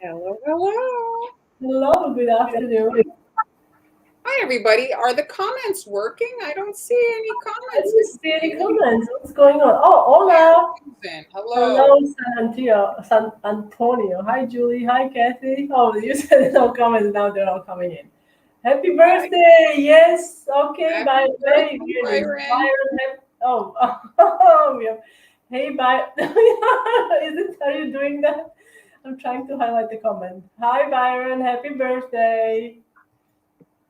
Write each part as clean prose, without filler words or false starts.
Hello, hello. Hello, good afternoon. Hi, everybody. Are the comments working? I don't see any I comments. didn't see any comments. What's going on? Oh, hola. Susan, hello. Hello, San Antonio. Hi, Julie. Hi, Kathy. Oh, you said no comments. Now they're all coming in. Happy Hi, birthday. Yes. Okay. happy Bye. Very birthday, good. Byron. Byron. Oh, yeah. Hey, Byron. Is it? Are you doing that? I'm trying to highlight the comment. Hi, Byron. Happy birthday.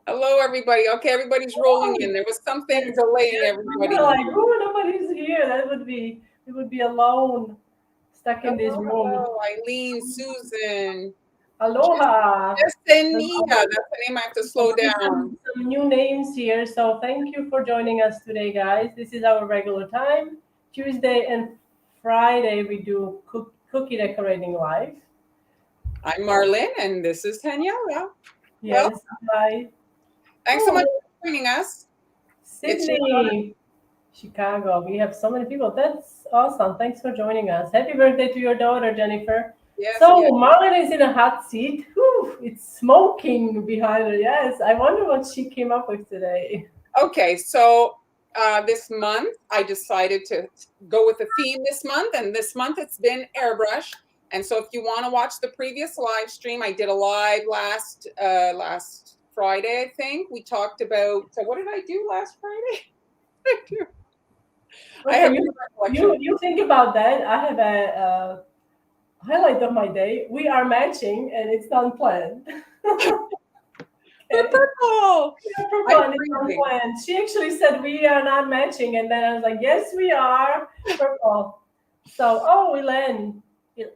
Hello, everybody. Okay, everybody's rolling in. There was something delaying Yes, we were everybody. like, oh, nobody's here. That would be, we would be alone, stuck in this Hello, room. hello. Eileen, Susan, Aloha. Yesenia. Hello. That's the name I have to I slow see down. some new names here. So thank you for joining us today, guys. This is our regular time. Tuesday and Friday, we do cookie decorating live. I'm Marlene, and this is Haniela. Well, Yes, hi. thanks so much Oh, for joining us. It's your daughter. Sydney, Chicago. We have so many people. That's awesome. Thanks for joining us. Happy birthday to your daughter, Jennifer. Yes, So yes. Marlon is in a hot seat. Whew, it's smoking behind her. Yes, I wonder what she came up with today. Okay, so this month I decided to go with the theme this month, and this month it's been airbrush. And so, if you want to watch the previous live stream, I did a live last Friday. I think we talked about what did I do last Friday? I Okay, have no recollection. you think about that. I have a highlight of my day. We are matching, and it's unplanned. The Okay. purple. Yeah, for I'm fun, it's freezing. unplanned. She actually said we are not matching, and then I was like, yes, we are. Purple. So, oh, Elaine,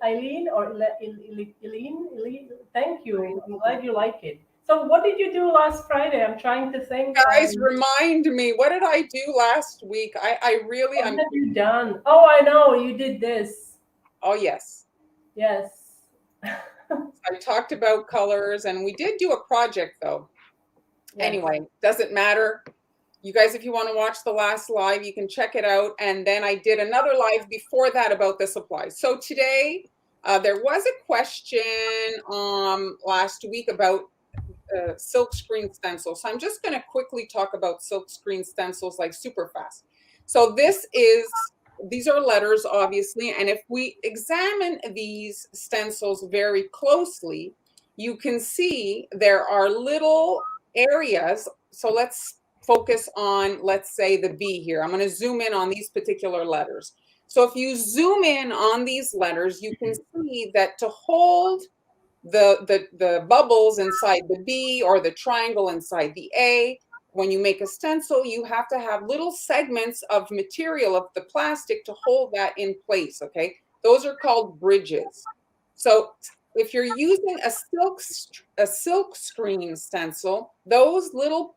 Eileen or Eileen, thank you. I'm glad you like it. So, what did you do last Friday? I'm trying to think. Guys, remind me, what did I do last week? I really, What I'm. have you done? Oh, I know you did this. Oh yes, Yes. I talked about colors, and we did do a project though. Yes. Anyway, doesn't matter. You guys, if you want to watch the last live, you can check it out. And then I did another live before that about the supplies. So today, there was a question last week about silk screen stencils. So I'm just going to quickly talk about silk screen stencils like super fast. So these are letters, obviously. And if we examine these stencils very closely, you can see there are little areas. So let's focus on, let's say, the B here. I'm going to zoom in on these particular letters. So if you zoom in on these letters, you can see that to hold the bubbles inside the B or the triangle inside the A, when you make a stencil, you have to have little segments of material of the plastic to hold that in place, okay? Those are called bridges. So if you're using a silk screen stencil, those little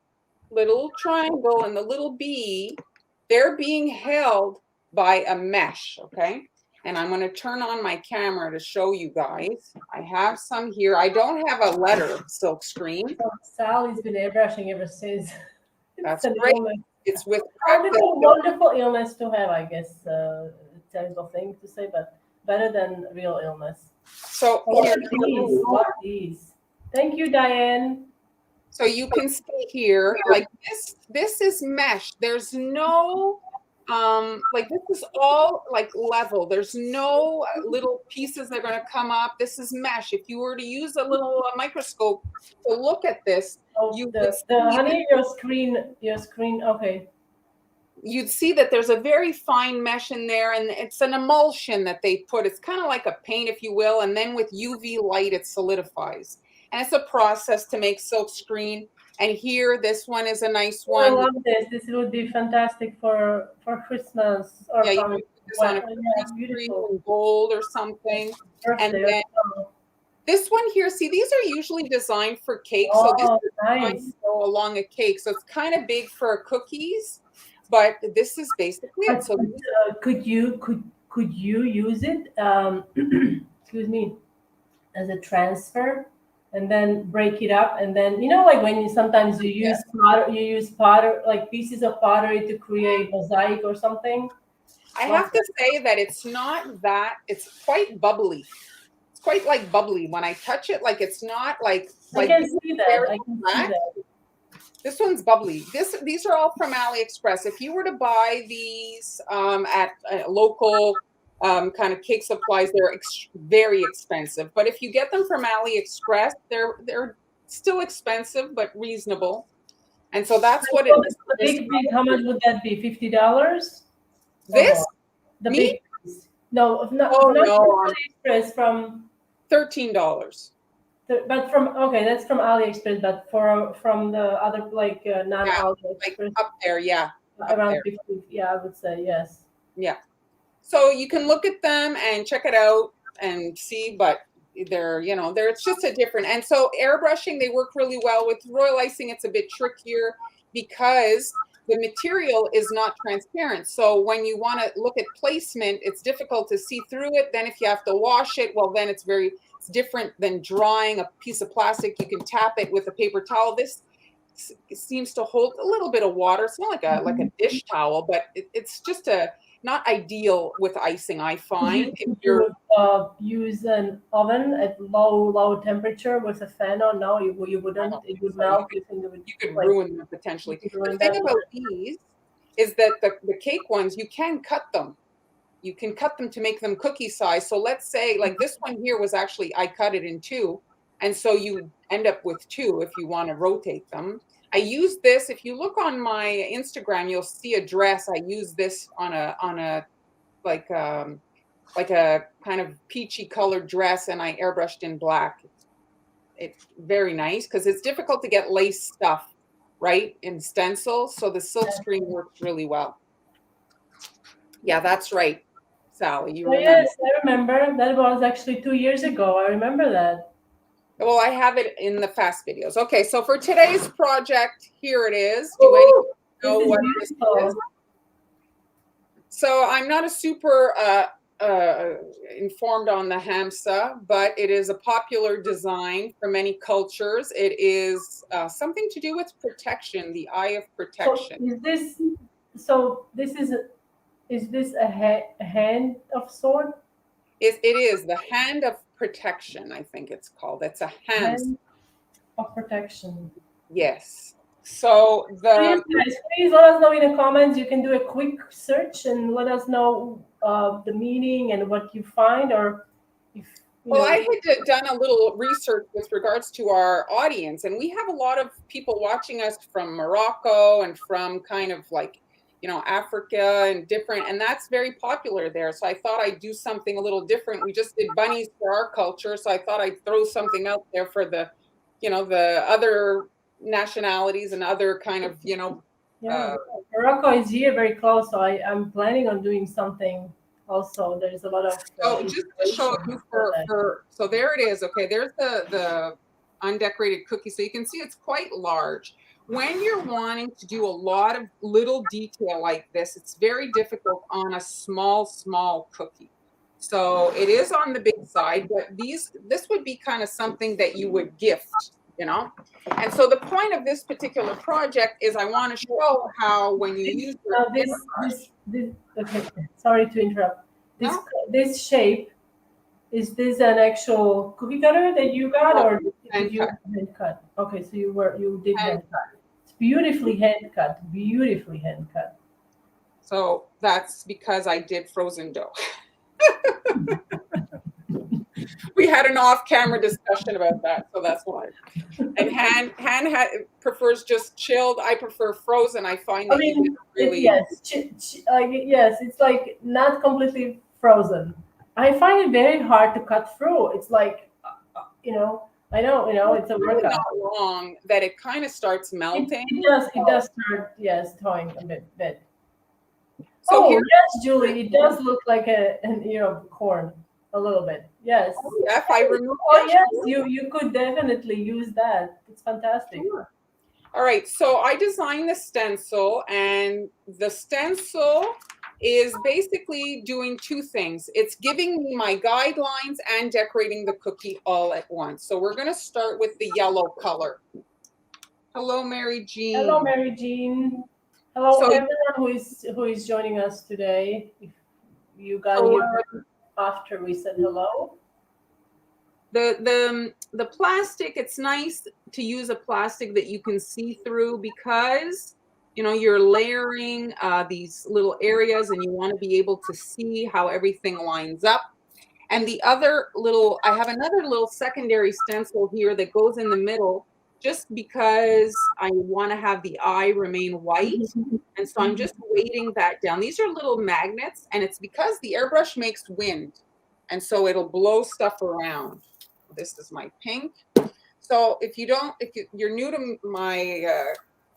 triangle and the little B, they're being held by a mesh, okay? And I'm going to turn on my camera to show you guys. I have some here. I don't have a letter silk screen. So Sally's been airbrushing ever since. It's That's an great. illness. It's with And it's practice. a wonderful illness to have, I guess. Terrible thing to say, but better than real illness. So Oh, here, love these. Thank you, Diane. so you can see here, like this is mesh. There's no like this is all like level. There's no little pieces that are going to come up. This is mesh. If you were to use a little microscope to look at this, Oh, you would the see that honey, your screen. Okay. there's a very fine mesh in there, and it's an emulsion that they put. It's kind of like a paint, if you will, and then with UV light it solidifies. And it's a process to make silk screen. And here, this one is a nice Oh, I one. love this. This would be fantastic for Christmas Yeah, or you from can put this on a well, yeah, Christmas tree beautiful in gold or something. And birthday. then this one here, see, these are usually designed for cake. So this Oh, is designed to nice. go along a cake. So it's kind of big for cookies, but this is basically it. But So could you use it? Excuse me, as a transfer, and then break it up, and then like when you sometimes you use powder like pieces of pottery to create mosaic or something. I Love have to say that it's not that, it's quite bubbly. It's quite like bubbly when I touch it. Like it's not like I can see that. I can see that. This one's bubbly. These are all from AliExpress. If you were to buy these at a local kind of cake supplies, they're very expensive. But if you get them from AliExpress, they're still expensive but reasonable. And so that's what it is. The big, how much would that be? $50? This? The Me? big piece. No, not AliExpress, from $13. But from, okay, that's from AliExpress, but from the other, like non-AliExpress, like up there, yeah. Around 50, yeah, I would say, yes. Yeah. So you can look at them and check it out and see, but it's just a different. And so airbrushing, they work really well. With royal icing, it's a bit trickier because the material is not transparent. So when you want to look at placement, it's difficult to see through it. Then if you have to wash it, well, then it's different than drying a piece of plastic. You can tap it with a paper towel. This seems to hold a little bit of water. It's not like a dish towel, but it's just not ideal with icing, I find. If you use an oven at low temperature with a fan on, no, you wouldn't. It would melt. You could ruin them potentially. The thing about these is that the cake ones, you can cut them. You can cut them to make them cookie size. So let's say like this one here was actually, I cut it in two. And so you end up with two if you want to rotate them. I use this. If you look on my Instagram, you'll see a dress. I use this on a like a kind of peachy colored dress, and I airbrushed in black. It's very nice because it's difficult to get lace stuff right in stencil. So the silk screen works really well. Yeah, that's right, Sally. You remember? Yes, I remember. That was actually 2 years ago. I remember that. Well, I have it in the fast videos. Okay, so for today's project, here it is. Do anyone know what this is? So I'm not a super informed on the hamsa, but it is a popular design for many cultures. It is something to do with protection, the eye of protection. So is this a hand of sword? It is the hand of protection, I think it's called. It's a hand of protection. Yes. So please let us know in the comments. You can do a quick search and let us know the meaning and what you find, or if I had done a little research with regards to our audience, and we have a lot of people watching us from Morocco and from kind of like Africa and different, and that's very popular there. So I thought I'd do something a little different. We just did bunnies for our culture, so I thought I'd throw something out there for the other nationalities and other kind of Morocco is here very close, so I'm planning on doing something also. There's a lot of just to show you so there it is. Okay, there's the undecorated cookie, so you can see it's quite large. When you're wanting to do a lot of little detail like this, it's very difficult on a small cookie. So it is on the big side, but this would be kind of something that you would gift, And so the point of this particular project is I want to show how when you use this okay, sorry to interrupt. This shape, is this an actual cookie cutter that you got, or did you hand cut? Okay, so you did hand cut. It's beautifully hand cut. So that's because I did frozen dough. We had an off-camera discussion about that, so that's why. And Han prefers just chilled. I prefer frozen. I find that yes, it's like not completely frozen. I find it very hard to cut through. It's like, I know, it's a workout. Not long that it kind of starts melting. It does start, yes, thawing a bit. So yes, Julie, it does look like an ear of corn. A little bit, yes. Yeah, if I remove yes, you could definitely use that. It's fantastic. Sure. All right, so I designed the stencil, and the stencil is basically doing two things. It's giving me my guidelines and decorating the cookie all at once. So we're going to start with the yellow color. Hello, Mary Jean. Hello, Mary Jean. Hello, everyone who is joining us today. If you got here after we said hello. The plastic, it's nice to use a plastic that you can see through because you're layering these little areas and you want to be able to see how everything lines up. And the other little, I have another little secondary stencil here that goes in the middle just because I want to have the eye remain white. And so I'm just weighting that down. These are little magnets, and it's because the airbrush makes wind. And so it'll blow stuff around. This is my pink. So if you're new to my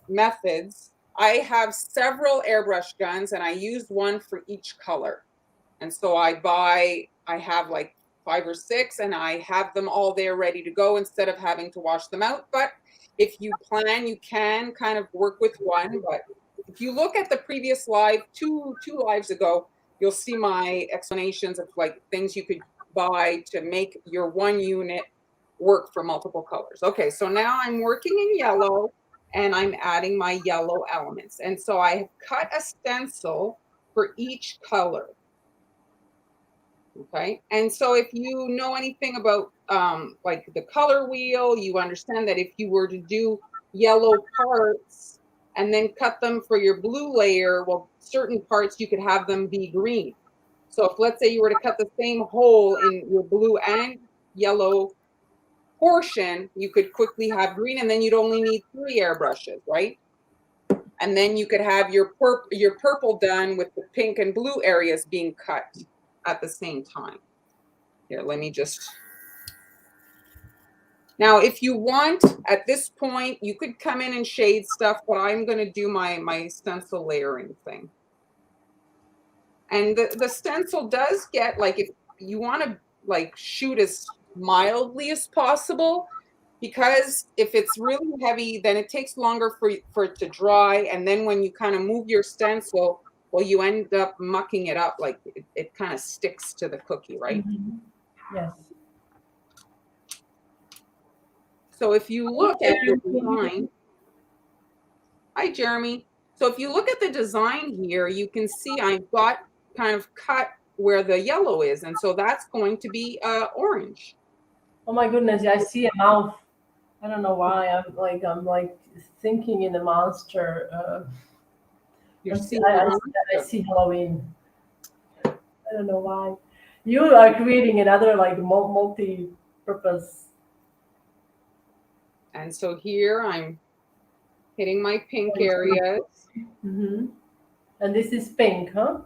methods, I have several airbrush guns, and I use one for each color. And so I have like 5 or 6, and I have them all there ready to go instead of having to wash them out. But if you plan, you can kind of work with one. But if you look at the previous live, two lives ago, you'll see my explanations of like things you could buy to make your one unit work for multiple colors. Okay, so now I'm working in yellow, and I'm adding my yellow elements. And so I have cut a stencil for each color. Okay, and so if you know anything about like the color wheel, you understand that if you were to do yellow parts and then cut them for your blue layer, well, certain parts you could have them be green. So if, let's say, you were to cut the same hole in your blue and yellow portion, you could quickly have green, and then you'd only need 3 airbrushes, right? And then you could have your purple done with the pink and blue areas being cut at the same time. Here, let me just. Now, if you want, at this point, you could come in and shade stuff, but I'm going to do my stencil layering thing. And the stencil does get, like, if you want to like shoot as mildly as possible, because if it's really heavy, then it takes longer for it to dry. And then when you kind of move your stencil, well, you end up mucking it up, like it kind of sticks to the cookie, right? Yes. So if you look at the design, hi, Jeremy. So if you look at the design here, you can see I've got kind of cut where the yellow is. And so that's going to be orange. Oh my goodness, I see a mouth. I don't know why. I'm like thinking in a monster. You're seeing I see Halloween. I don't know why. You are creating another like multi-purpose. And so here I'm hitting my pink areas. Mm-hmm. And this is pink, huh?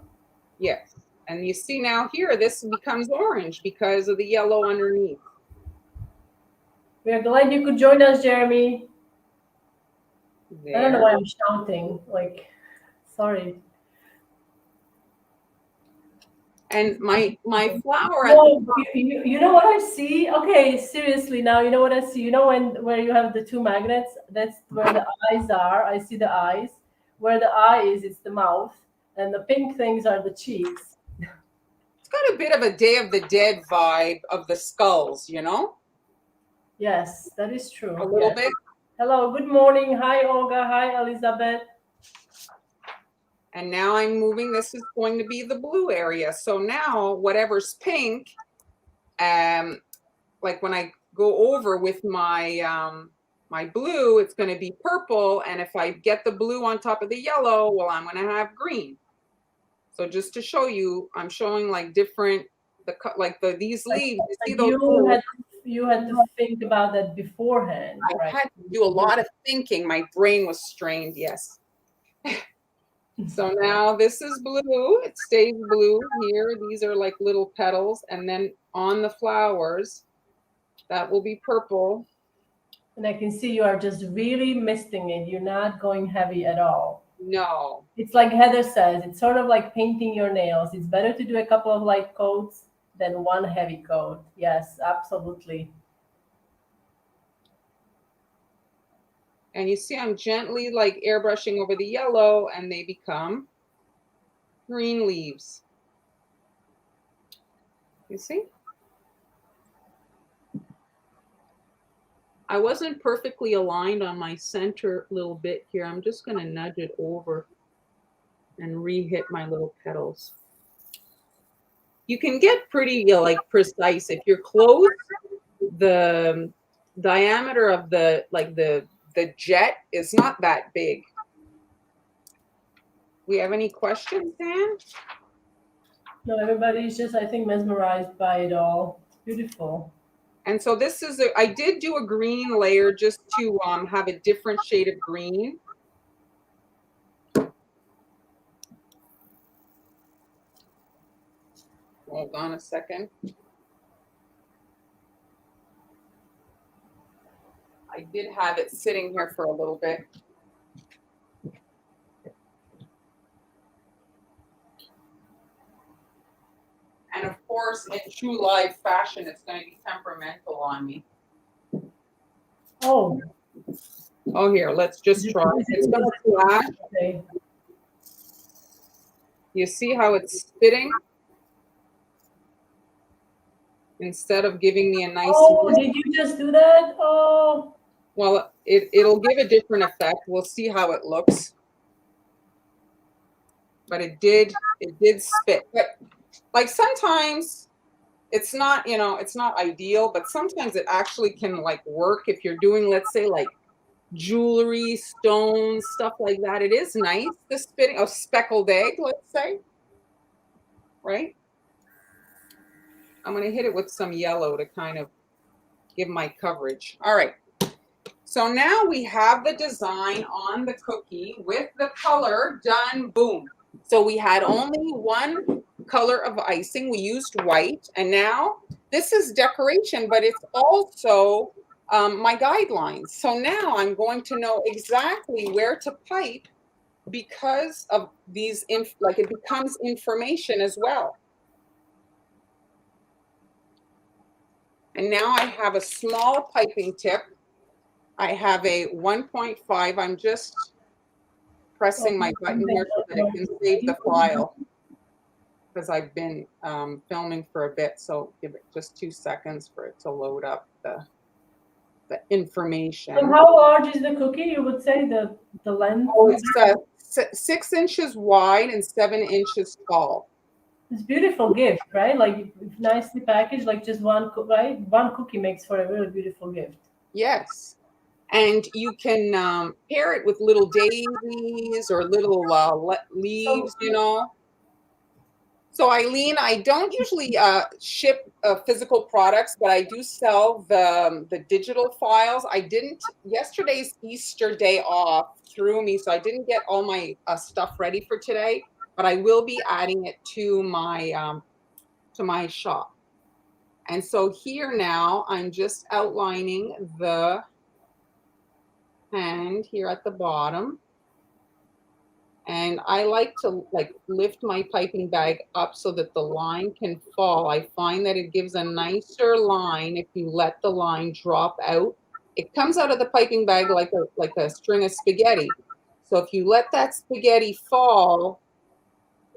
Yes. And you see now here, this becomes orange because of the yellow underneath. We are glad you could join us, Jeremy. There. I don't know why I'm shouting. Like, sorry. And my flower. No, you know what I see? Okay, seriously now, you know what I see? You know where you have the 2 magnets? That's where the eyes are. I see the eyes. Where the eye is, it's the mouth. And the pink things are the cheeks. It's got a bit of a Day of the Dead vibe of the skulls, you know? Yes, that is true. A little bit. Hello, good morning. Hi, Olga. Hi, Elizabeth. And now I'm moving, this is going to be the blue area. So now whatever's pink, like when I go over with my my blue, it's going to be purple. And if I get the blue on top of the yellow, well, I'm going to have green. So just to show you, I'm showing like different, these leaves. You see those you had to think about that beforehand. I had to do a lot of thinking. My brain was strained, yes. So now this is blue. It stays blue here. These are like little petals. And then on the flowers, that will be purple. And I can see you are just really misting it. You're not going heavy at all. No. It's like Heather says, it's sort of like painting your nails. It's better to do a couple of light coats than one heavy coat. Yes, absolutely. And you see I'm gently like airbrushing over the yellow, and they become green leaves. You see? I wasn't perfectly aligned on my center little bit here. I'm just going to nudge it over and re-hit my little petals. You can get pretty like precise if you're close. the diameter of the jet is not that big. We have any questions, Dan? No, everybody's just, I think, mesmerized by it all. It's beautiful. And so this is I did do a green layer just to have a different shade of green. Hold on a second. I did have it sitting here for a little bit. And of course, in true live fashion, it's going to be temperamental on me. Oh. Oh, here, let's just try. It's going to flash. Okay. You see how it's spitting? Instead of giving me a nice... Oh, did you just do that? Oh. Well, it'll give a different effect. We'll see how it looks. But it did spit. But like sometimes it's not, it's not ideal, but sometimes it actually can like work if you're doing, let's say, like jewelry, stones, stuff like that. It is nice, the spitting of speckled egg, let's say, right? I'm going to hit it with some yellow to kind of give my coverage. All right. So now we have the design on the cookie with the color done. Boom. So we had only one color of icing. We used white. And now this is decoration, but it's also my guidelines. So now I'm going to know exactly where to pipe because of these, like it becomes information as well. And now I have a small piping tip. I have a 1.5. I'm just pressing my button here so that it can save the file because I've been filming for a bit. So give it just 2 seconds for it to load up the information. So how large is the cookie? You would say the length? Oh, it's 6 inches wide and 7 inches tall. It's a beautiful gift, right? Like nicely packaged, like just one, right? One cookie makes for a really beautiful gift. Yes. And you can pair it with little daisies or little leaves, So Eileen, I don't usually ship physical products, but I do sell the digital files. I didn't, yesterday's Easter day off threw me, so I didn't get all my stuff ready for today, but I will be adding it to my shop. And so here now, I'm just outlining the hand here at the bottom. And I like to lift my piping bag up so that the line can fall. I find that it gives a nicer line if you let the line drop out. It comes out of the piping bag like a string of spaghetti. So if you let that spaghetti fall,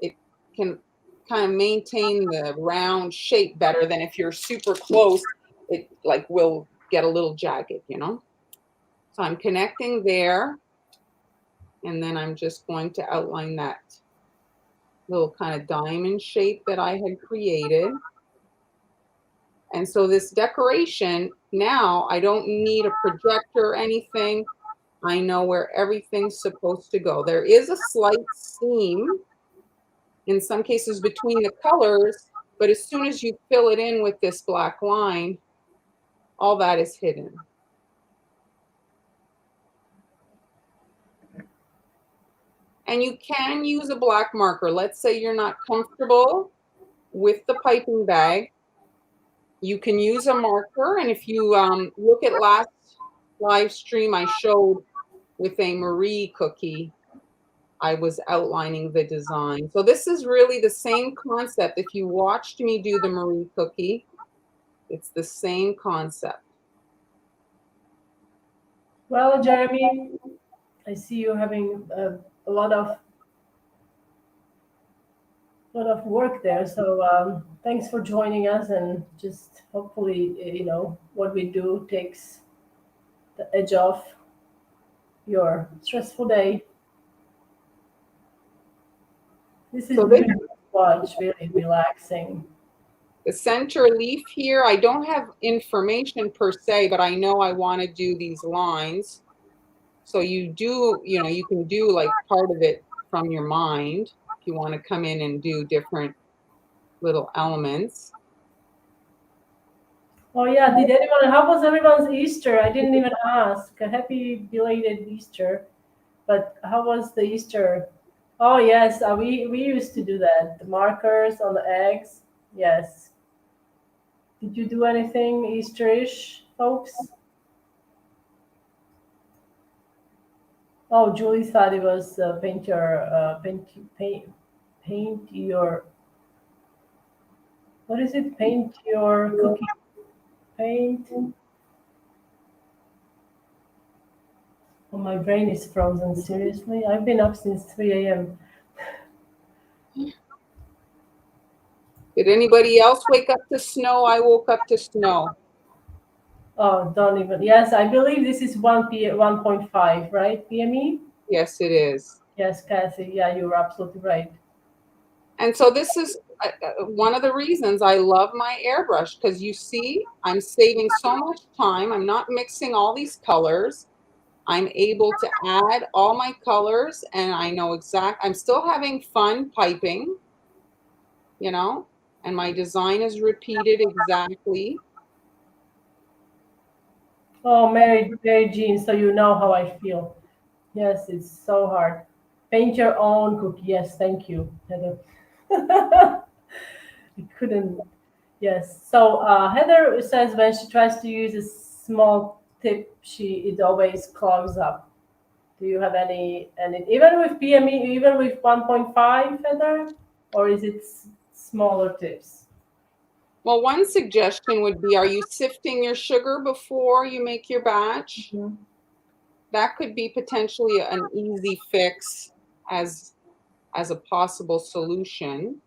it can kind of maintain the round shape better than if you're super close, it will get a little jagged, So I'm connecting there. And then I'm just going to outline that little kind of diamond shape that I had created. And so this decoration, now I don't need a projector or anything. I know where everything's supposed to go. There is a slight seam in some cases between the colors, but as soon as you fill it in with this black line, all that is hidden. And you can use a black marker. Let's say you're not comfortable with the piping bag. You can use a marker. And if you look at last live stream, I showed with a Marie cookie, I was outlining the design. So this is really the same concept. If you watched me do the Marie cookie, it's the same concept. Well, Jeremy, I see you having a lot of work there. So thanks for joining us, and just hopefully, what we do takes the edge off your stressful day. This is So beautiful to watch, really relaxing. The center leaf here, I don't have information per se, but I know I want to do these lines. So you can do like part of it from your mind if you want to come in and do different little elements. Oh yeah, did anyone? How was everyone's Easter? I didn't even ask. A happy belated Easter. But how was the Easter? Oh yes, we used to do that. The markers on the eggs. Yes. Did you do anything Easterish, folks? Oh, Julie thought it was paint your, what is it? Paint your cookie. Paint. Oh, my brain is frozen. Seriously, I've been up since 3 a.m. Did anybody else wake up to snow? I woke up to snow. Oh, don't even. Yes, I believe this is 1.5, right? PME? Yes, it is. Yes, Cassie. Yeah, you're absolutely right. And so this is one of the reasons I love my airbrush, because you see, I'm saving so much time. I'm not mixing all these colors. I'm able to add all my colors, and I know I'm still having fun piping, and my design is repeated exactly. Oh, Mary Jean, so you know how I feel. Yes, it's so hard. Paint your own cookie. Yes, thank you, Heather. I couldn't. Yes. So Heather says when she tries to use a small tip, it always clogs up. Do you have any even with PME, even with 1.5, Heather, or is it smaller tips? Well, one suggestion would be, are you sifting your sugar before you make your batch? Mhm. That could be potentially an easy fix as a possible solution.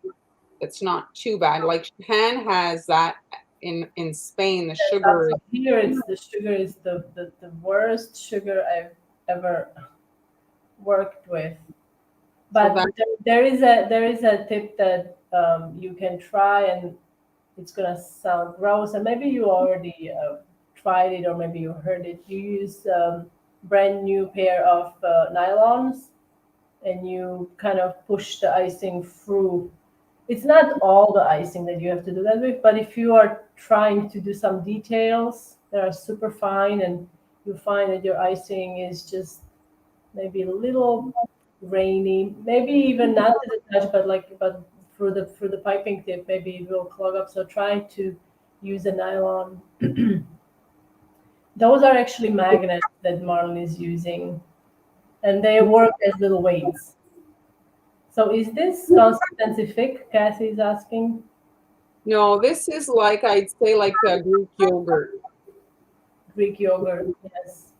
It's not too bad. Like Japan has that in Spain, the Yes, sugar. here it's the sugar is the worst sugar I've ever worked with. So But that there is a tip that you can try, and it's gonna sound gross, and maybe you already tried it, or maybe you heard it. You use brand new pair of nylons, and you kind of push the icing through. It's not all the icing that you have to do that with, but if you are trying to do some details that are super fine, and you find that your icing is just maybe a little rainy, maybe even not to the touch, but through the piping tip, maybe it will clog up. So try to use a nylon. Those are actually magnets that Marlon is using, and they work as little weights. So is this consistency thick? Cassie is asking. no, this is like, I'd say, like a Greek yogurt. Greek yogurt, yes.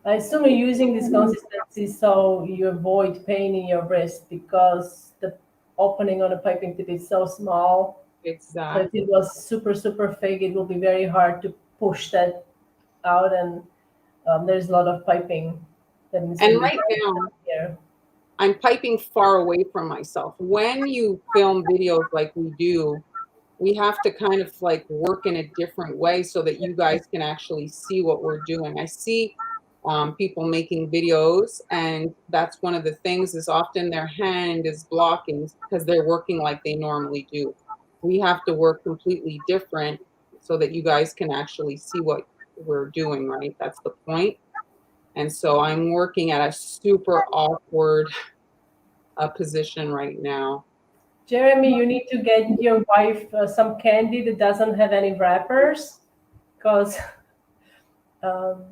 I assume you're using this consistency so you avoid pain in your wrist, because the opening on a piping tip is so small. So if Exactly. it was super, super thick, it will be very hard to push that out, and there's a lot of piping that needs to And be right done now, here. I'm piping far away from myself. When you film videos like we do, we have to kind of like work in a different way so that you guys can actually see what we're doing. I see people making videos, and that's one of the things, is often their hand is blocking because they're working like they normally do. We have to work completely different so that you guys can actually see what we're doing, right? That's the point. And so I'm working at a super awkward position right now. Jeremy, you need to get your wife some candy that doesn't have any wrappers, because um,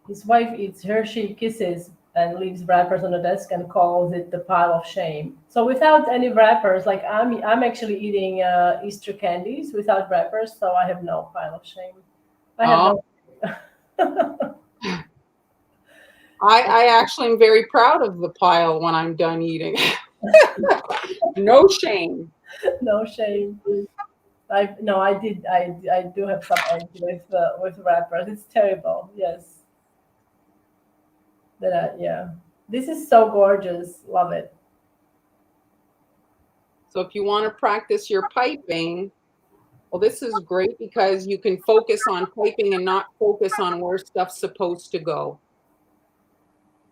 his wife eats Hershey Kisses and leaves wrappers on the desk and calls it the pile of shame. So without any wrappers, like I'm actually eating Easter candies without wrappers, so I have no pile of shame. I have Uh, no. I actually am very proud of the pile when I'm done eating. No shame. No shame. I no, I do have some eggs with wrappers. It's terrible. Yes. Yeah. This is so gorgeous. Love it. So if you want to practice your piping, well, this is great because you can focus on piping and not focus on where stuff's supposed to go.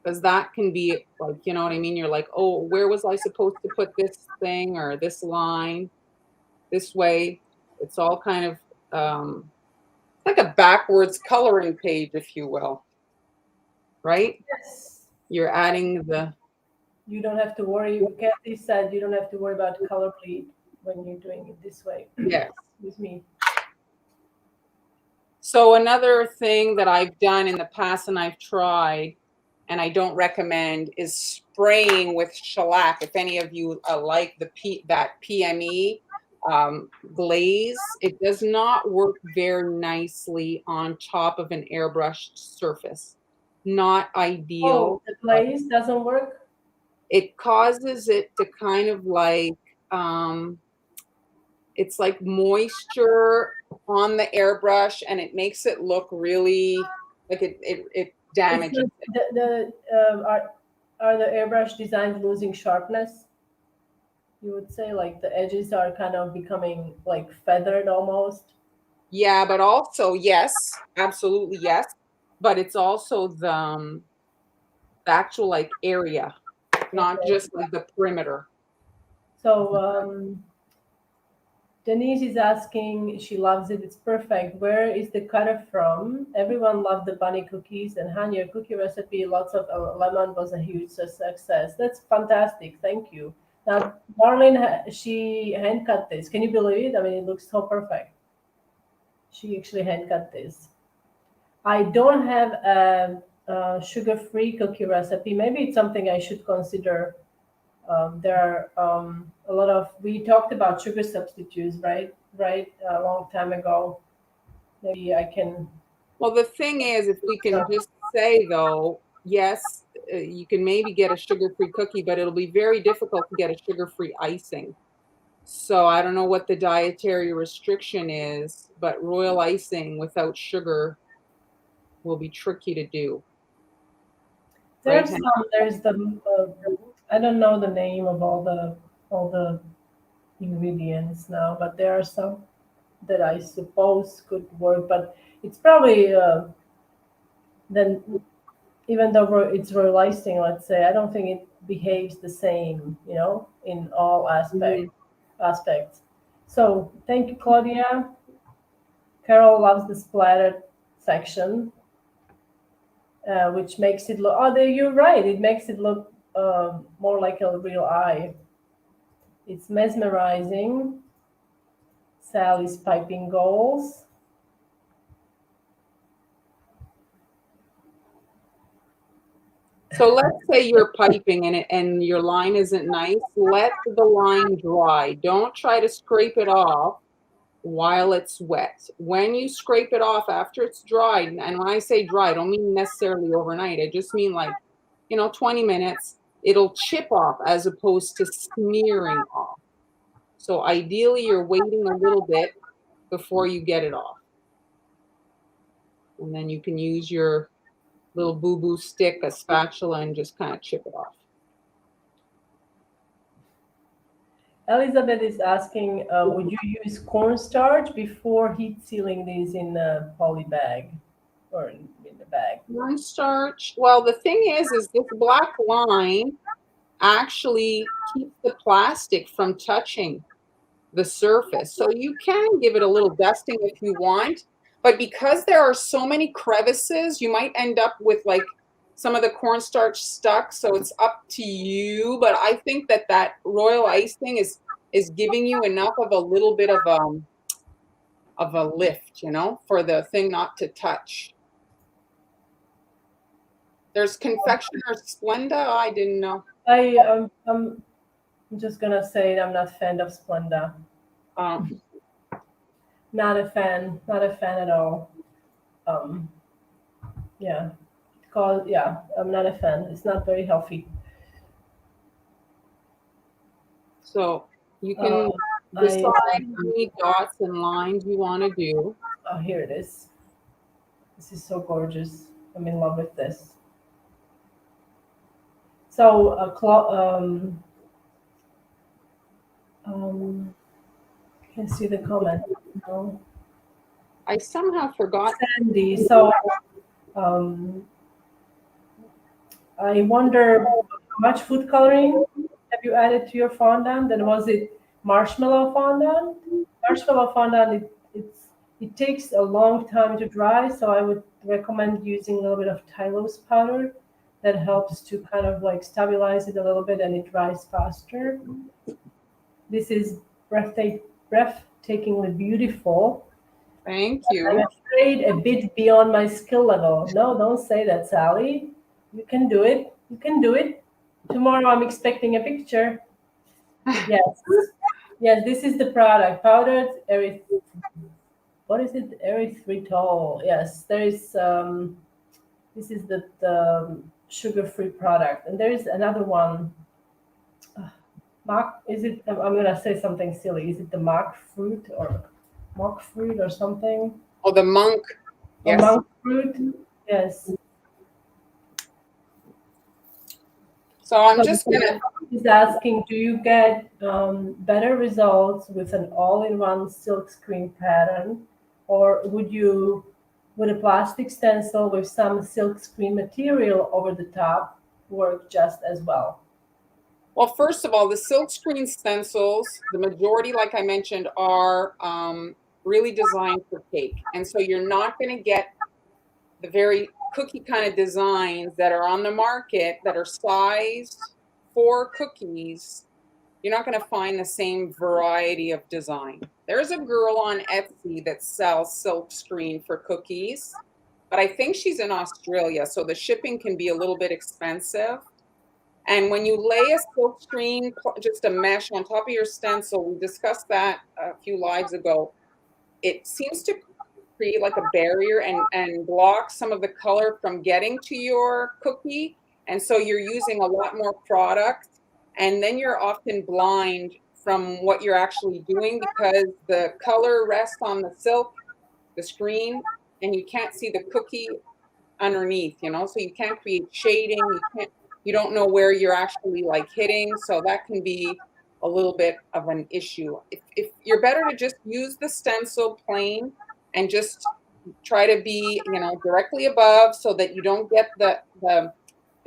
Because that can be like, you know what I mean? You're like, oh, where was I supposed to put this thing or this line? This way. It's all kind of like a backwards coloring page, if you will. Right? Yes. You're adding the. You don't have to worry. Kathy said you don't have to worry about color bleed when you're doing it this way. Yes. With me. So another thing that I've done in the past and I've tried and I don't recommend is spraying with shellac. If any of you like that PME glaze, it does not work very nicely on top of an airbrushed surface. Not ideal. Oh, the glaze doesn't work? It causes it to kind of like it's like moisture on the airbrush and it makes it look really like it damages it. Are the airbrush designs losing sharpness? You would say like the edges are kind of becoming like feathered almost. Yeah, but also yes, absolutely yes, but it's also the actual like area, not Okay. just like the perimeter. So Denise is asking, she loves it. It's perfect. Where is the cutter from? Everyone loved the bunny cookies, and Han, your cookie recipe, lots of lemon, was a huge success. That's fantastic. Thank you. Now, Marlene, she hand cut this. Can you believe it? I mean, it looks so perfect. She actually hand cut this. I don't have a sugar-free cookie recipe. Maybe it's something I should consider. There are a lot of, we talked about sugar substitutes, right? Right, a long time ago. Maybe I can. Well, the thing is, if we can just say though, yes, you can maybe get a sugar-free cookie, but it'll be very difficult to get a sugar-free icing. So I don't know what the dietary restriction is, but royal icing without sugar will be tricky to do. Right, There's some. There's the. I don't know the name of all the ingredients now, but there are some that I suppose could work. But it's probably then, even though it's royal icing, let's say, I don't think it behaves the same. In all Mhm. aspects. So thank you, Claudia. Carol loves the splattered section, which makes it look. Oh, you're right. It makes it look more like a real eye. It's mesmerizing. Sally's piping goals. So let's say you're piping and your line isn't nice. Let the line dry. Don't try to scrape it off while it's wet. When you scrape it off after it's dried, and when I say dry, I don't mean necessarily overnight. I just mean like, 20 minutes, it'll chip off as opposed to smearing off. So ideally, you're waiting a little bit before you get it off. And then you can use your little boo-boo stick, a spatula, and just kind of chip it off. Elizabeth is asking, would you use cornstarch before heat sealing these in a poly bag or in the bag? Cornstarch. Well, the thing is this black line actually keeps the plastic from touching the surface. So you can give it a little dusting if you want, but because there are so many crevices, you might end up with like some of the cornstarch stuck. So it's up to you. But I think that royal icing is giving you enough of a little bit of a lift, for the thing not to touch. There's confectioner Splenda. I didn't know. I'm just gonna say I'm not a fan of Splenda. Um, Not a fan. Not a fan at all. Um, yeah. I'm not a fan. It's not very healthy. so you Uh, can I decide how many dots and lines you want to do. Oh, here it is. This is so gorgeous. I'm in love with this. So, Can see the comment. No. I somehow forgot. Sandy. So um, I wonder how much food coloring have you added to your fondant? And was it marshmallow fondant? Marshmallow fondant, it takes a long time to dry, so I would recommend using a little bit of Tylose powder that helps to kind of like stabilize it a little bit and it dries faster. This is breathtakingly beautiful. Thank I'm you. afraid a bit beyond my skill level. No, don't say that, Sally. You can do it. You can do it. Tomorrow I'm expecting a picture. Yes. Yes, this is the product. Powdered what is it? Erythritol. Yes, there is this is the sugar-free product. And there is another one. Mock is it I'm gonna say something silly. Is it the mock fruit or something? Oh, the monk. Or Yes. monk fruit? Yes. So I'm So just gonna. he's asking, do you get better results with an all-in-one silk screen pattern, or would a plastic stencil with some silk screen material over the top work just as well? Well, first of all, the silkscreen stencils, the majority, like I mentioned, are really designed for cake, and so you're not going to get the very cookie kind of designs that are on the market that are sized for cookies. You're not going to find the same variety of design. There's a girl on Etsy that sells silk screen for cookies, but I think she's in Australia, so the shipping can be a little bit expensive. And when you lay a silk screen, just a mesh on top of your stencil, we discussed that a few lives ago, it seems to create like a barrier and block some of the color from getting to your cookie. And so you're using a lot more product, and then you're often blind from what you're actually doing because the color rests on the silk, the screen, and you can't see the cookie underneath, so you can't create shading, you don't know where you're actually like hitting, so that can be a little bit of an issue. If you're better to just use the stencil plain and just try to be, directly above so that you don't get the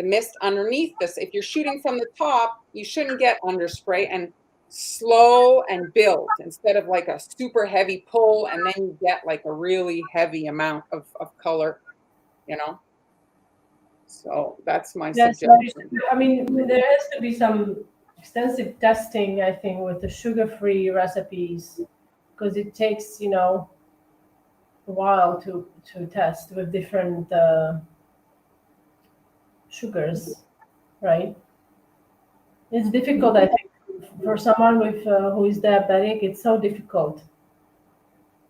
mist underneath this. If you're shooting from the top, you shouldn't get underspray, and slow and build instead of like a super heavy pull and then you get like a really heavy amount of color, you know. So that's my Yes, suggestion. I mean, there has to be some extensive testing, I think, with the sugar-free recipes, because it takes, a while to test with different sugars, right? It's difficult, I think, for someone with who is diabetic. It's so difficult,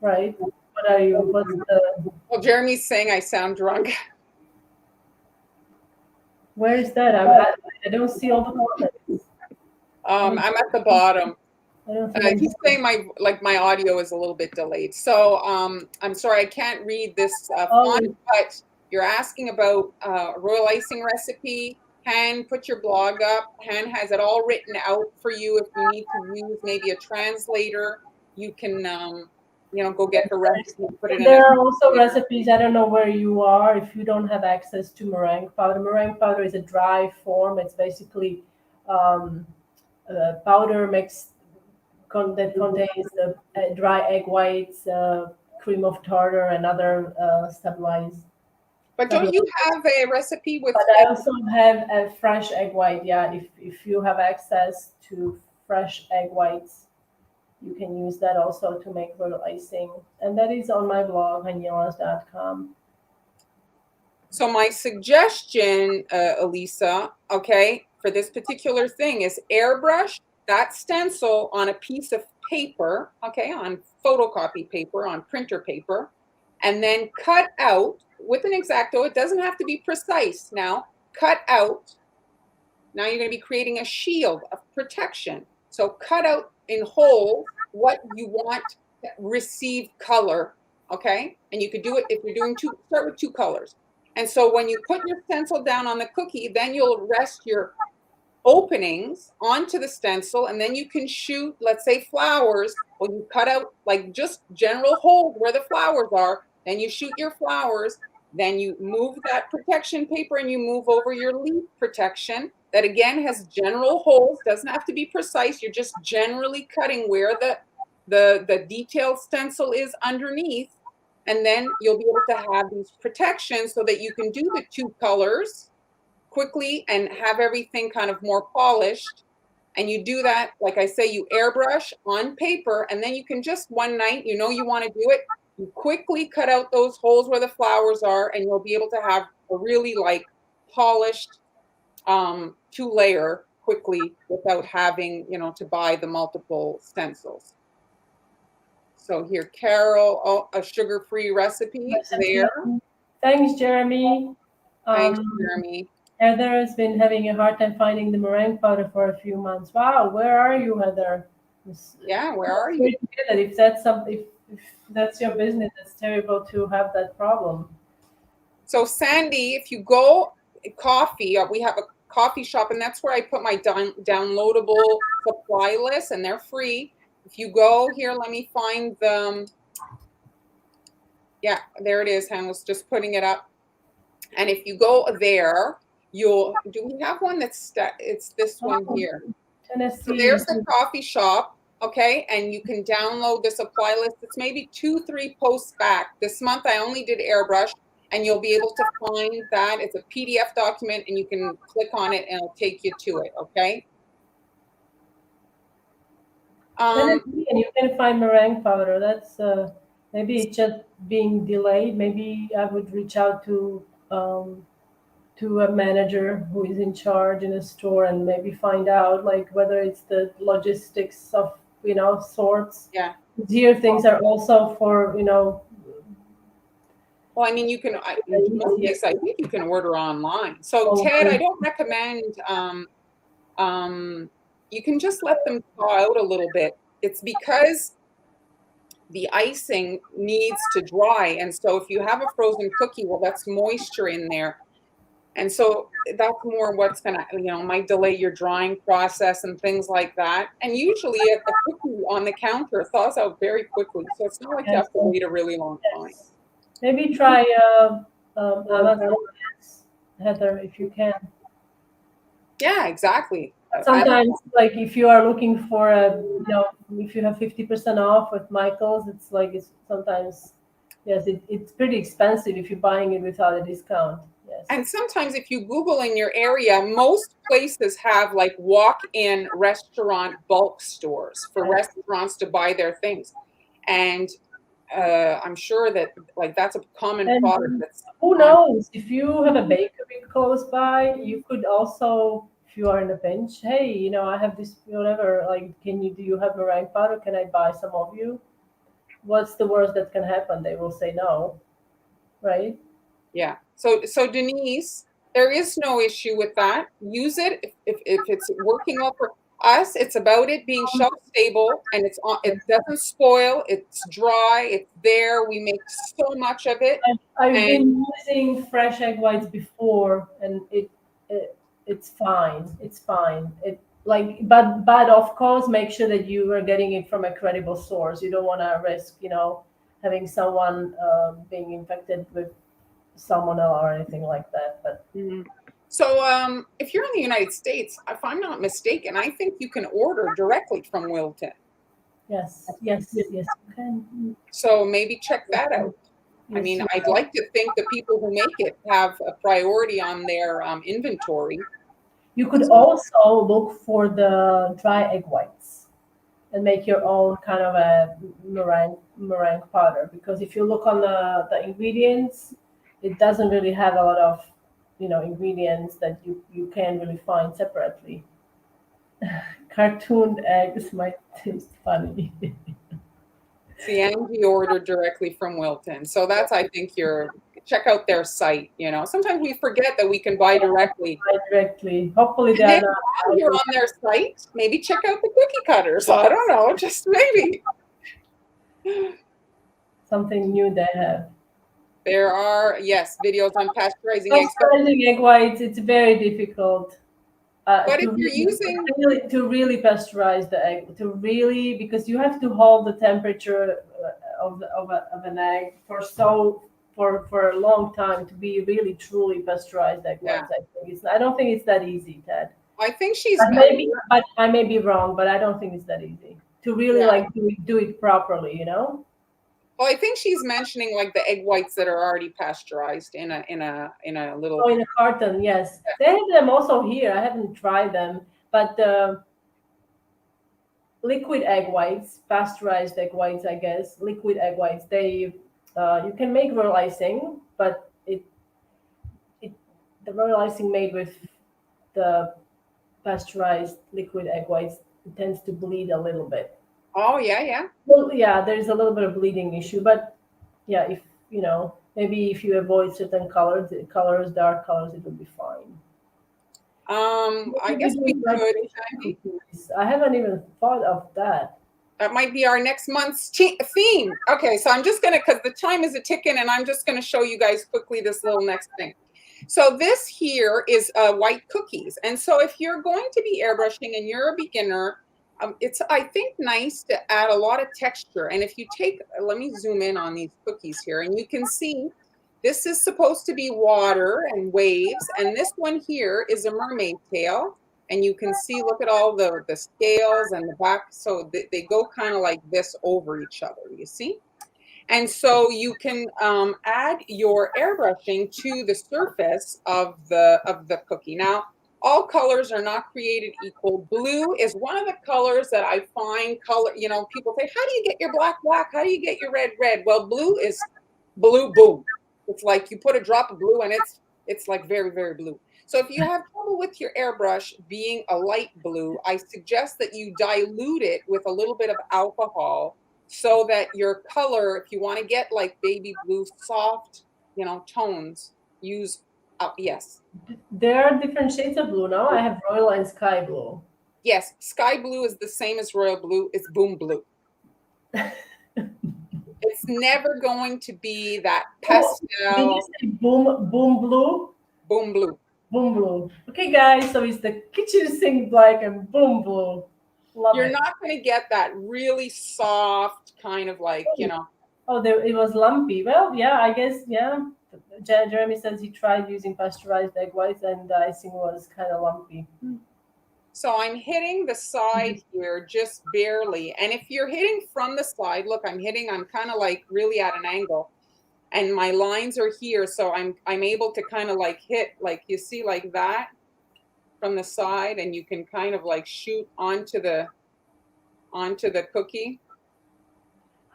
right? What are you? What's the? Well, Jeremy's saying I sound drunk. Where is that? I don't see all the comments. I'm at the bottom. I don't see He's saying my audio is a little bit delayed. So I'm sorry I can't read this font, but you're asking about royal icing recipe. Han, put your blog up. Han has it all written out for you. If you need to use maybe a translator, you can go get the recipe and put it in. There are also recipes. I don't know where you are. If you don't have access to meringue powder is a dry form. It's basically powder mixed that contains the dry egg whites, cream of tartar, and other stabilized. But don't you have a recipe with? But I also have a fresh egg white. Yeah, if you have access to fresh egg whites, you can use that also to make royal icing. And that is on my blog, hanielas.com. So my suggestion, Elisa, okay, for this particular thing is airbrush that stencil on a piece of paper, okay, on photocopy paper, on printer paper, and then cut out with an X-Acto. It doesn't have to be precise now. Cut out. Now you're going to be creating a shield of protection. So cut out in holes what you want to receive color, okay? And you could do it if you're doing start with two colors. And so when you put your stencil down on the cookie, then you'll rest your openings onto the stencil, and then you can shoot, let's say, flowers. Well, you cut out like just general holes where the flowers are, then you shoot your flowers, then you move that protection paper and you move over your leaf protection that again has general holes, doesn't have to be precise, you're just generally cutting where the detailed stencil is underneath, and then you'll be able to have these protections so that you can do the two colors quickly and have everything kind of more polished. And you do that, like I say, you airbrush on paper, and then you can just one night, you know you want to do it, you quickly cut out those holes where the flowers are, and you'll be able to have a really like polished two layer quickly without having, you know, to buy the multiple stencils. So here, Carol, oh, a sugar-free recipe there. Thanks, Jeremy. Thanks, Jeremy. Heather has been having a hard time finding the meringue powder for a few months. Wow, where are you, Heather? Yeah, where are you? If that's something, if that's your business, it's terrible to have that problem. So Sandy, if you go coffee, we have a coffee shop, and that's where I put my downloadable supply list, and they're free. If you go here, let me find them. Yeah, there it is. Han was just putting it up. And if you go there, do we have one that's, it's this one here. Tennessee. So there's the coffee shop, okay? And you can download the supply list. It's maybe 2-3 posts back. This month I only did airbrush, and you'll be able to find that. It's a PDF document, and you can click on it and it'll take you to it, okay? And you can find meringue powder. That's maybe it's just being delayed. Maybe I would reach out to a manager who is in charge in a store and maybe find out like whether it's the logistics of, you know, sorts. Yeah. Here things are also for, you know. Well, I mean, you can. Yes, I think you can order online. So Ted, I don't recommend. You can just let them thaw out a little bit. It's because the icing needs to dry, and so if you have a frozen cookie, well, that's moisture in there, and so that's more what's gonna, you know, might delay your drying process and things like that. And usually, a cookie on the counter thaws out very quickly, so it's not like you have to wait a really long time. Maybe try Amazon, Heather, if you can. Yeah, exactly. Sometimes, like if you are looking for a, you know, if you have 50% off with Michael's, it's like it's sometimes, yes, it's pretty expensive if you're buying it without a discount. Yes. And sometimes if you Google in your area, most places have like walk-in restaurant bulk stores for restaurants to buy their things. And I'm sure that like that's a common product. That's who knows, if you have a bakery close by, you could also, if you are in a pinch, hey, you know, I have this whatever, like, do you have meringue powder? Can I buy some of you? What's the worst that can happen? They will say no, right? Yeah. So Denise, there is no issue with that. Use it if it's working well for us. It's about it being shelf stable, and it doesn't spoil. It's dry. It's there. We make so much of it. I've been using fresh egg whites before, and it's fine. It's fine. But of course, make sure that you are getting it from a credible source. You don't want to risk, you know, having someone being infected with salmonella or anything like that. But so if you're in the United States, if I'm not mistaken, I think you can order directly from Wilton. Yes, you can. So maybe check that out. I mean, I'd like to think the people who make it have a priority on their inventory. You could also look for the dry egg whites and make your own kind of a meringue powder, because if you look on the ingredients, it doesn't really have a lot of, you know, ingredients that you can really find separately. Cartooned eggs might taste funny. See, Angie ordered directly from Wilton. So that's, I think, check out their site. You know, sometimes we forget that we can buy directly. Hopefully they're not. While you're on their site, maybe check out the cookie cutters. I don't know, just maybe. Something new they have. There are, yes, videos on pasteurizing egg whites. It's very difficult. But if to you're using, to really pasteurize the egg, to really, because you have to hold the temperature of an egg for a long time to be really truly pasteurized egg yeah, whites. I think I don't think it's that easy, Ted. I think But I may be wrong, but I don't think it's that easy to really yeah. like do it properly, you know? Well, I think she's mentioning like the egg whites that are already pasteurized in a Oh, little. in a carton, yes. They have them also here. I haven't tried them, but liquid egg whites, pasteurized egg whites, I guess, liquid egg whites. They you can make royal icing, but it the royal icing made with the pasteurized liquid egg whites tends to bleed a little bit. Oh yeah, yeah. Well, yeah, there's a little bit of bleeding issue, but yeah, if you know, maybe if you avoid certain colors, dark colors, it will be fine. I Maybe we guess we do like could, pastry Sandy. cookies. I haven't even thought of that. That might be our next month's theme. Okay, so I'm just gonna, because the time is a ticking, and I'm just gonna show you guys quickly this little next thing. So this here is white cookies, and so if you're going to be airbrushing and you're a beginner, it's I think nice to add a lot of texture. And if you take, let me zoom in on these cookies here, and you can see this is supposed to be water and waves, and this one here is a mermaid tail. And you can see, look at all the scales and the back. So they go kind of like this over each other, you see? And so you can add your airbrushing to the surface of the cookie. Now, all colors are not created equal. Blue is one of the colors that I find people say, how do you get your black, black? How do you get your red, red? Well, blue is blue, boom. It's like you put a drop of blue and it's like very, very blue. So if you have trouble with your airbrush being a light blue, I suggest that you dilute it with a little bit of alcohol so that your color, if you want to get like baby blue, soft, tones, use, yes. There are different shades of blue now. I have royal and sky blue. Yes, sky blue is the same as royal blue. It's boom blue. It's never going to be that pastel. Did you say boom blue? Boom blue. Boom blue. Okay, guys, so it's the kitchen sink black and boom blue. Love You're it. not going to get that really soft kind of like, Oh, there it was lumpy. Well, yeah, I guess, yeah. Jeremy says he tried using pasteurized egg whites and the icing was kind of lumpy. So I'm hitting the side here just barely. And if you're hitting from the side, look, I'm kind of like really at an angle. And my lines are here, so I'm able to kind of like hit, like you see, like that from the side, and you can kind of like shoot onto the cookie.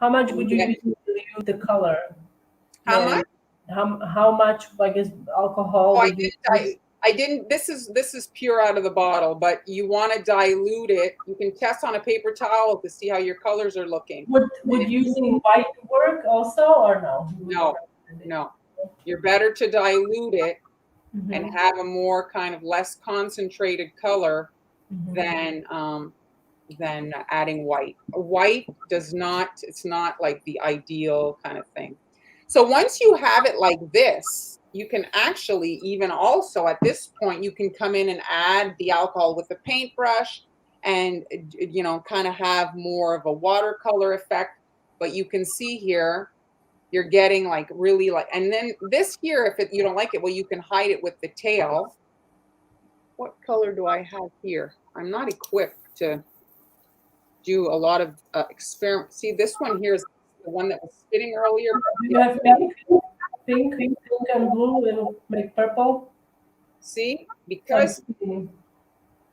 How much would you use the color? How much? How much, I guess, alcohol Oh, would you use? I didn't. This is pure out of the bottle, but you want to dilute it. You can test on a paper towel to see how your colors are looking. Would using white work also, or no? No. You're better to dilute it and have a more kind of less concentrated color than adding white. White does not. It's not like the ideal kind of thing. So once you have it like this, you can actually even also at this point, you can come in and add the alcohol with the paintbrush and, kind of have more of a watercolor effect. But you can see here, you're getting like really like, and then this here, if you don't like it, well, you can hide it with the tail. What color do I have here? I'm not equipped to do a lot of experiment. See, this one here is the one that was spitting earlier. You have pink and blue, and make purple. See, because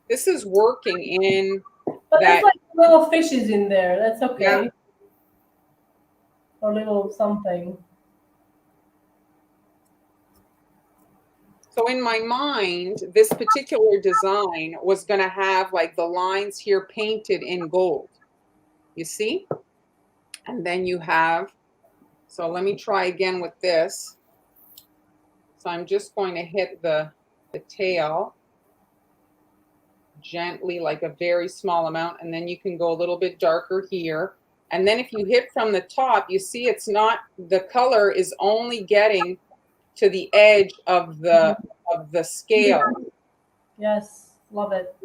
this is working in but that. there's like little fishes in there. That's okay. Yeah. Or little something. So in my mind, this particular design was going to have like the lines here painted in gold. You see? And then you have, so let me try again with this. So I'm just going to hit the tail gently, like a very small amount, and then you can go a little bit darker here. And then if you hit from the top, you see it's not, the color is only getting to the edge of the scale. Yes. Love it.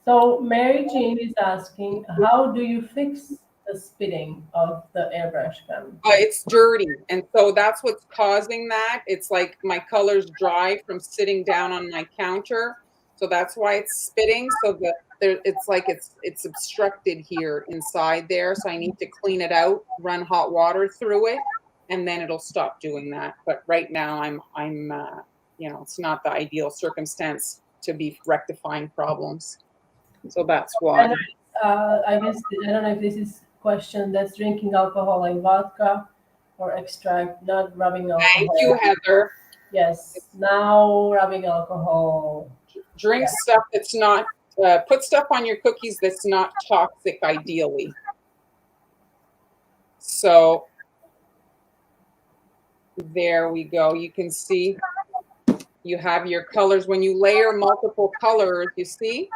So Mary Jean is asking, how do you fix the spitting of the airbrush gun? It's dirty, and so that's what's causing that. It's like my color's dry from sitting down on my counter, so that's why it's spitting. So it's like it's obstructed here inside there. So I need to clean it out, run hot water through it, and then it'll stop doing that. But right now, I'm it's not the ideal circumstance to be rectifying problems. So that's why. And I guess I don't know if this is question that's drinking alcohol like vodka or extract, not rubbing Thank you, alcohol. Heather. Yes, now rubbing alcohol. Drink Yeah. stuff that's not, put stuff on your cookies that's not toxic, ideally. So there we go. You can see you have your colors. When you layer multiple colors, you see?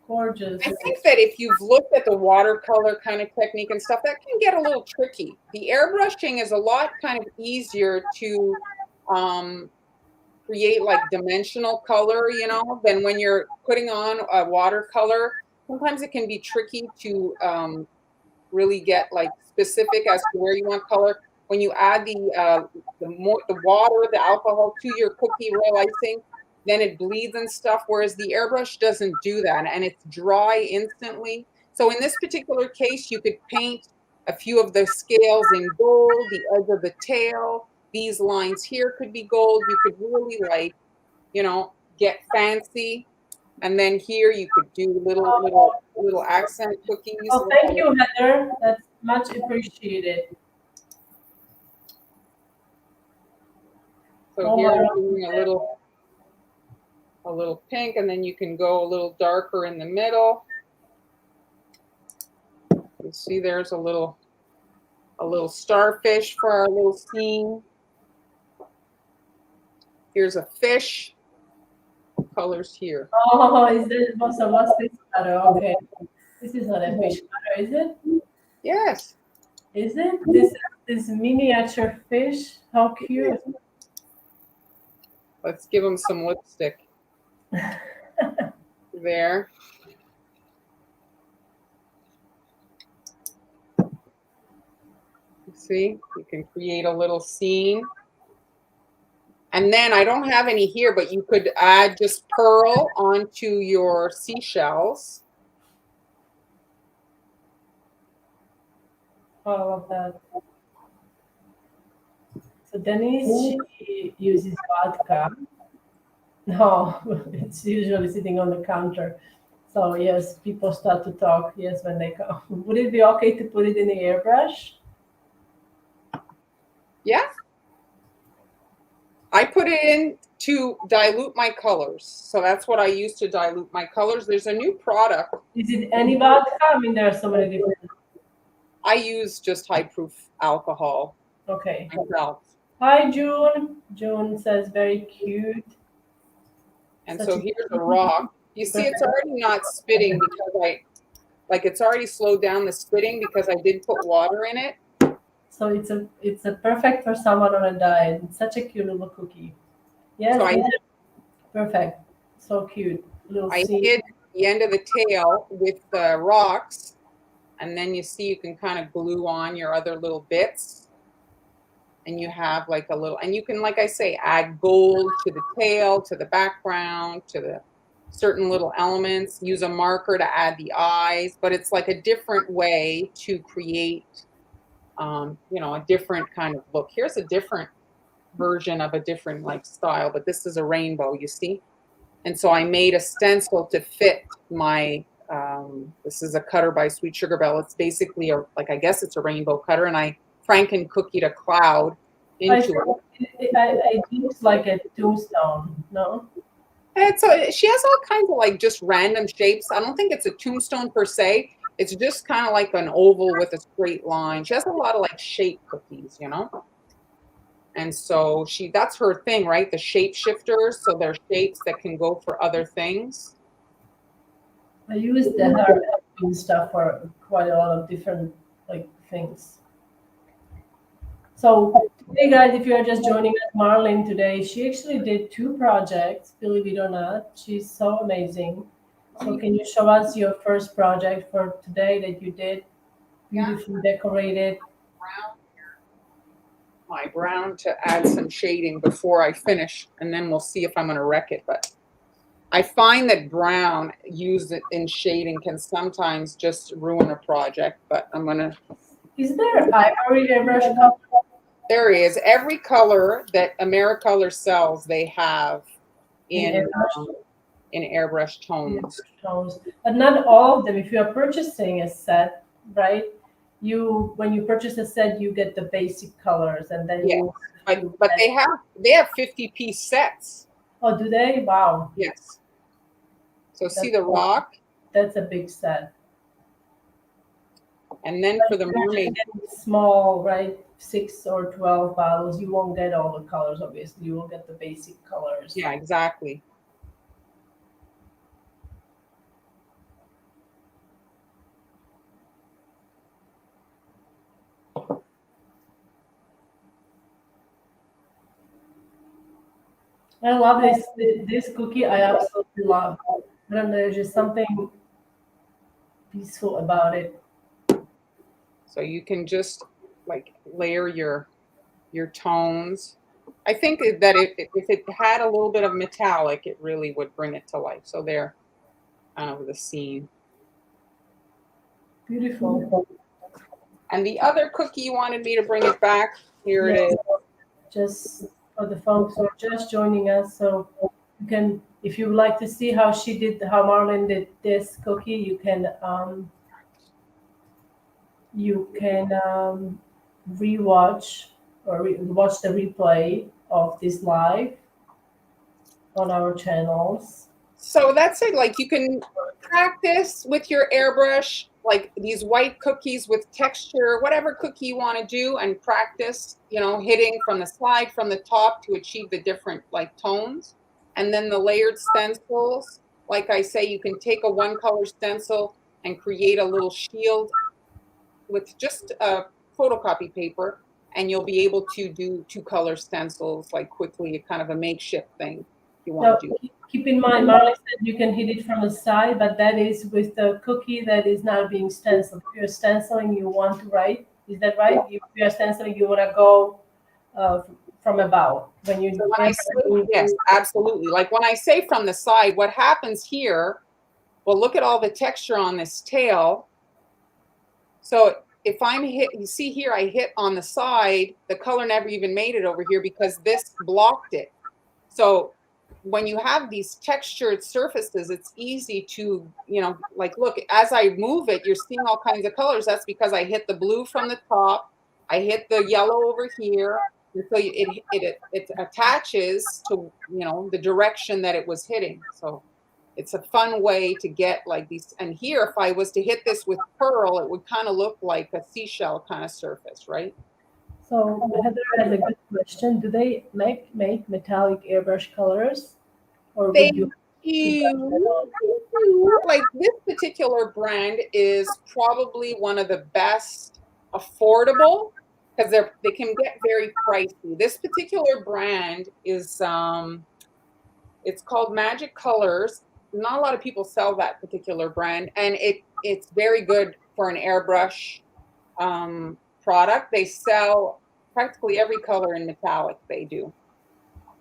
Gorgeous. I think that if you've looked at the watercolor kind of technique and stuff, that can get a little tricky. The airbrushing is a lot kind of easier to create like dimensional color, than when you're putting on a watercolor. Sometimes it can be tricky to really get like specific as to where you want color. When you add the water, the alcohol to your cookie roll icing, then it bleeds and stuff, whereas the airbrush doesn't do that, and it's dry instantly. So in this particular case, you could paint a few of the scales in gold, the edge of the tail, these lines here could be gold. You could really like, get fancy. And then here you could do little accent cookies. Oh, thank you, Heather. That's much appreciated. So here I'm doing a little pink, and then you can go a little darker in the middle. You see there's a little starfish for our little scene. Here's a fish. Colors here. Oh, is this what's this color? Okay. This is not a fish color, is it? Yes. Is it? This miniature fish? How cute. Let's give them some lipstick. There. See, you can create a little scene. And then I don't have any here, but you could add just pearl onto your seashells. Oh, I love that. So Denise, she uses vodka. No, it's usually sitting on the counter. So yes, people start to talk. Yes, when they come. Would it be okay to put it in the airbrush? Yeah. I put it in to dilute my colors. So that's what I use to dilute my colors. There's a new product. Is it any vodka? I mean, there are so many different. I use just high proof alcohol. Okay. Myself. Hi, June. June says very cute. And so here's a rock. You see, it's already not spitting because it's already slowed down the spitting because I did put water in it. So it's a perfect for someone on a diet. It's such a cute little cookie. Yes, So perfect. So cute. I hid the end of the tail with the rocks, and then you see you can kind of glue on your other little bits. And you have like a little, and you can, like I say, add gold to the tail, to the background, to the certain little elements. Use a marker to add the eyes, but it's like a different way to create, a different kind of look. Here's a different version of a different like style, but this is a rainbow, you see? And so I made a stencil to fit my, this is a cutter by Sweet Sugar Belle. It's basically I guess it's a rainbow cutter, and I Franken cookied a cloud into it looks like a tombstone, no? And so she has all kinds of like just random shapes. I don't think it's a tombstone per se. It's just kind of like an oval with a straight line. She has a lot of like shape cookies, And so that's her thing, right? The shape shifters. So they're shapes that can go for other things. I use the hair stuff for quite a lot of different like things. So today, guys, if you are just joining us, Marlene today, she actually did 2 projects, believe it or not. She's so amazing. So can you show us your first project for today that you did? Beautifully decorated. Brown here. My brown to add some shading before I finish, and then we'll see if I'm going to wreck it. But I find that brown used in shading can sometimes just ruin a project, but I'm going to. Is there ivory airbrush color? There is every color that AmeriColor sells, they have In in airbrush in airbrush tones. tones, but not all of them. If you are purchasing a set, right? When you purchase a set, you get the basic colors, and then Yeah, you. but they have 50-piece sets. Oh, do they? Wow, Yes. So see that's the rock, that's a big set. and then for the You're just mermaid. getting small, right? 6 or 12 bottles. You won't get all the colors, obviously. You will get the basic colors. Yeah, exactly. I love this cookie. I absolutely love. I don't know. There's just something peaceful about it. So you can just like layer your tones. I think that if it had a little bit of metallic, it really would bring it to life. So there, kind of the scene. Beautiful. And the other cookie you wanted me to bring it back. Here it Yes, is. just for the folks who are just joining us. So you can, if you would like to see how Marlene did this cookie, you can rewatch or watch the replay of this live on our channels. So that's it. Like you can practice with your airbrush, like these white cookies with texture, whatever cookie you want to do, and practice, hitting from the slide from the top to achieve the different like tones. And then the layered stencils, like I say, you can take a one color stencil and create a little shield with just a photocopy paper, and you'll be able to do 2 color stencils like quickly, kind of a makeshift thing if you want Now, to do. keep in mind, Marlene said you can hit it from the side, but that is with the cookie that is not being stenciled. If you're stenciling, you want to write. Is that right? If you're stenciling, you want to go from above. So when I say, yes, absolutely. Like when I say from the side, what happens here, well, look at all the texture on this tail. So if I'm you see here, I hit on the side, the color never even made it over here because this blocked it. So when you have these textured surfaces, it's easy to, like, look, as I move it, you're seeing all kinds of colors. That's because I hit the blue from the top. I hit the yellow over here. And so it attaches to, the direction that it was hitting. So it's a fun way to get like these. And here, if I was to hit this with pearl, it would kind of look like a seashell kind of surface, right? So Heather has a good question. Do they make metallic airbrush colors, or They would you? do. Like this particular brand is probably one of the best affordable because they can get very pricey. This particular brand is it's called Magic Colors. Not a lot of people sell that particular brand, and it's very good for an airbrush product. They sell practically every color in metallic. They do.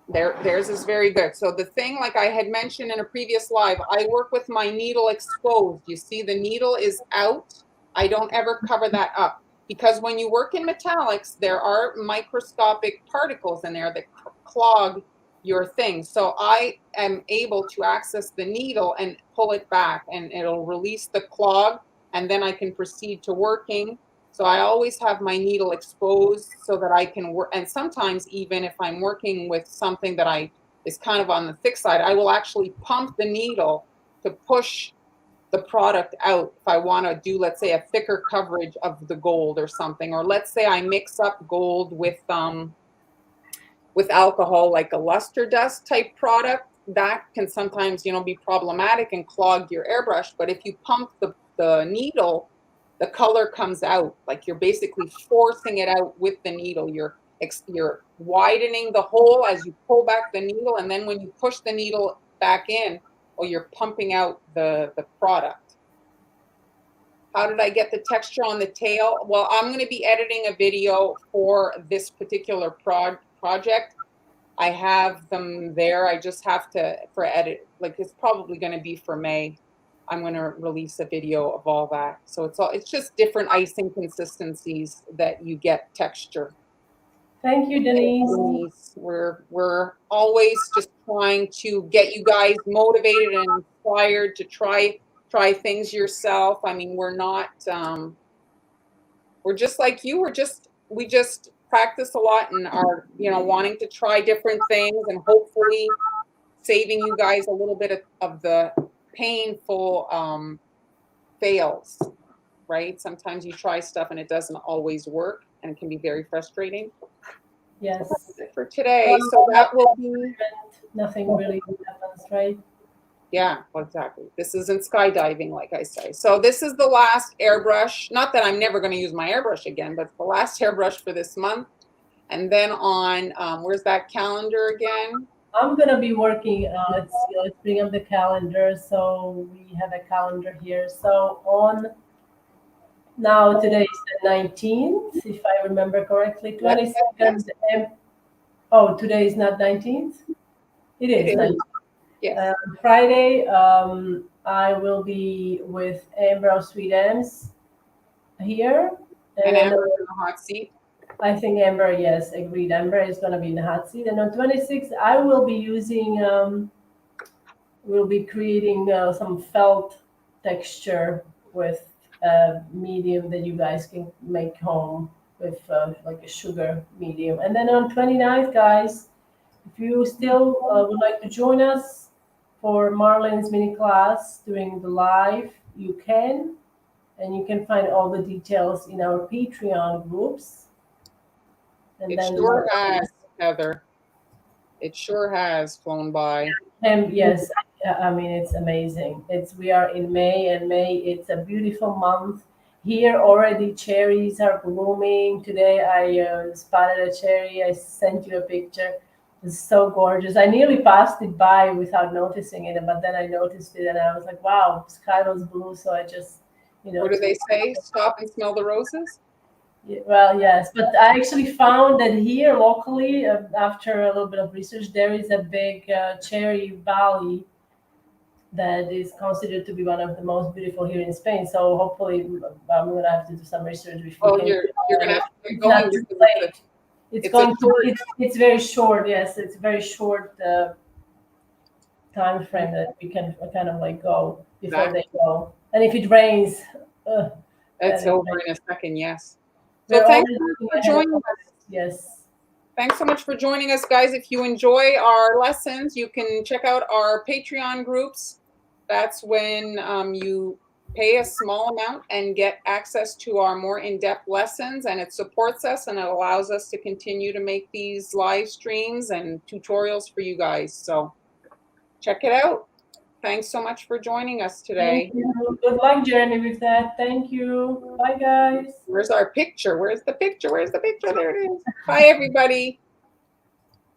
Theirs is very good. So the thing, like I had mentioned in a previous live, I work with my needle exposed. You see the needle is out. I don't ever cover that up because when you work in metallics, there are microscopic particles in there that clog your thing. So I am able to access the needle and pull it back, and it'll release the clog, and then I can proceed to working. So I always have my needle exposed so that I can work. And sometimes even if I'm working with something that is kind of on the thick side, I will actually pump the needle to push the product out if I want to do, let's say, a thicker coverage of the gold or something. Or let's say I mix up gold with alcohol, like a luster dust type product. That can sometimes, be problematic and clog your airbrush. But if you pump the needle, the color comes out. Like you're basically forcing it out with the needle. You're widening the hole as you pull back the needle, and then when you push the needle back in, or you're pumping out the product. How did I get the texture on the tail? Well, I'm going to be editing a video for this particular project. I have them there. I just have to, for edit, like it's probably going to be for May. I'm going to release a video of all that. So it's just different icing consistencies that you get texture. Thank you, Denise. We're always just trying to get you guys motivated and inspired to try things yourself. I mean, we're not we're just like you. We just practice a lot and are, wanting to try different things and hopefully saving you guys a little bit of the painful fails, right? Sometimes you try stuff and it doesn't always work and it can be very frustrating. Yes. So that's it for today. So that will be nothing really happens, right? Yeah, exactly. This isn't skydiving, like I say. So this is the last airbrush. Not that I'm never going to use my airbrush again, but the last airbrush for this month. And then on, where's that calendar again? I'm going to be working, let's bring up the calendar. So we have a calendar here. So now today is the 19th, if I remember correctly, 22nd. Oh, today is not 19th? It is 19th. Yes. Friday, I will be with Amber Sweet M's here. And Amber in the hot seat. I think Amber, yes, agreed. Amber is going to be in the hot seat. And on 26th, I will be using, we'll be creating some felt texture with a medium that you guys can make home with like a sugar medium. And then on 29th, guys, if you still would like to join us for Marlene's mini class during the live, you can. And you can find all the details in our Patreon groups. And it sure has, Heather. It sure has flown by. And yes, I mean, it's amazing. We are in May, and May, it's a beautiful month. Here already cherries are blooming. Today I spotted a cherry. I sent you a picture. It's so gorgeous. I nearly passed it by without noticing it, but then I noticed it and I was like, wow, sky was blue. So I just, What do they say? Stop and smell the roses? Well, yes, but I actually found that here locally, after a little bit of research, there is a big cherry valley that is considered to be one of the most beautiful here in Spain. So hopefully, I'm going to have to do some research before. Oh, you're going to have to keep going. It's very short. Yes, it's a very short time frame that we can kind of like go before they go. And if it rains, that's over in a second. Yes. So thanks for joining us. Yes. Thanks so much for joining us, guys. If you enjoy our lessons, you can check out our Patreon groups. That's when you pay a small amount and get access to our more in-depth lessons, and it supports us and it allows us to continue to make these live streams and tutorials for you guys. So check it out. Thanks so much for joining us today. Thank you. Good luck, Jeremy, with that. Thank you. Bye, guys. Where's our picture? Where's the picture? Where's the picture? There it is. Bye, everybody.